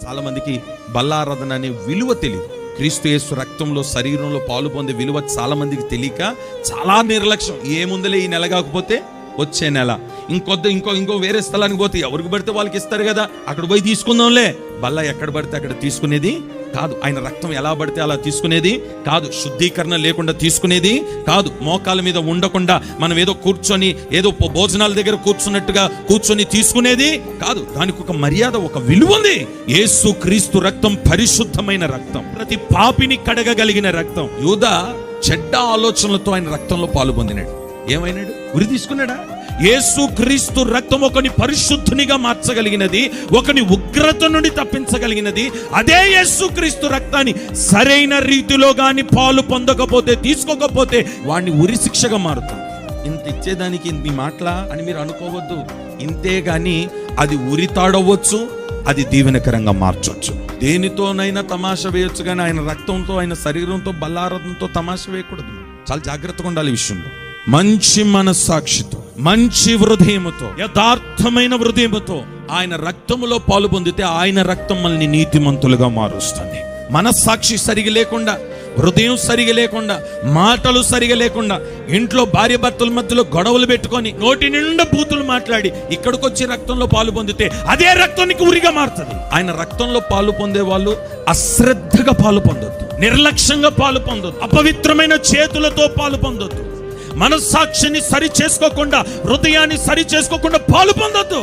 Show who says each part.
Speaker 1: చాలా మందికి బల్లారాధన అనే విలువ తెలియదు. క్రీస్తు యేసు రక్తంలో శరీరంలో పాలు పొందే విలువ చాలా మందికి తెలియక చాలా నిర్లక్ష్యం. ఏముందలే ఈ నెల కాకపోతే వచ్చే నెల ఇంకో వేరే స్థలానికి పోతే ఎవరికి పడితే వాళ్ళకి ఇస్తారు కదా, అక్కడ పోయి తీసుకుందాంలే. బల్ల ఎక్కడ పడితే అక్కడ తీసుకునేది కాదు. ఆయన రక్తం ఎలా పడితే అలా తీసుకునేది కాదు. శుద్ధీకరణ లేకుండా తీసుకునేది కాదు. మోకాల మీద ఉండకుండా మనం ఏదో కూర్చొని ఏదో భోజనాల దగ్గర కూర్చొని తీసుకునేది కాదు. దానికి ఒక మర్యాద, ఒక విలువ ఉంది. యేసు క్రీస్తు రక్తం పరిశుద్ధమైన రక్తం, ప్రతి పాపిని కడగగలిగిన రక్తం. యూదా చెడ్డ ఆలోచనలతో ఆయన రక్తంలో పాలు పొందినాడు. ఏమైనాడు? ఉరి తీసుకున్నాడా? యేసు క్రీస్తు రక్తం ఒకని పరిశుద్ధునిగా మార్చగలిగినది, ఒకని ఉగ్రత నుండి తప్పించగలిగినది. అదే యేసు క్రీస్తు రక్తాన్ని సరైన రీతిలో గాని పాలు పొందకపోతే, తీసుకోకపోతే వాడిని ఉరి శిక్షగా మారుతుంది. ఇంత ఇచ్చేదానికి ఇంత మాటలా అని మీరు అనుకోవద్దు. ఇంతే గాని అది ఉరి తాడవచ్చు, అది దీవెనకరంగా మార్చవచ్చు. దేనితోనైనా తమాషా వేయొచ్చు, కానీ ఆయన రక్తంతో, ఆయన శరీరంతో, బల్లారథంతో తమాషా వేయకూడదు. చాలా జాగ్రత్తగా ఉండాలి ఈ విషయంలో. మంచి మనస్సాక్షితో, మంచి హృదయముతో, యథార్థమైన హృదయముతో ఆయన రక్తములో పాలు పొందితే ఆయన రక్తం మనల్ని నీతిమంతులుగా మారుస్తుంది. మనస్సాక్షి సరిగా లేకుండా, హృదయం సరిగా లేకుండా, మాటలు సరిగా లేకుండా, ఇంట్లో భార్య భర్తల మధ్యలో గొడవలు పెట్టుకొని నోటి నిండా బూతులు మాట్లాడి ఇక్కడికి వచ్చి రక్తంలో పాలు పొందితే అదే రక్తానికి ఉరిగా మారుతుంది. ఆయన రక్తంలో పాలు పొందే వాళ్ళు అశ్రద్ధగా పాలు పొందొద్దు, నిర్లక్ష్యంగా పాలు పొందొద్దు, అపవిత్రమైన చేతులతో పాలు పొందొద్దు, మనస్సాక్షిని సరి చేసుకోకుండా, హృదయాన్ని సరి చేసుకోకుండా పాలు పొందొద్దు.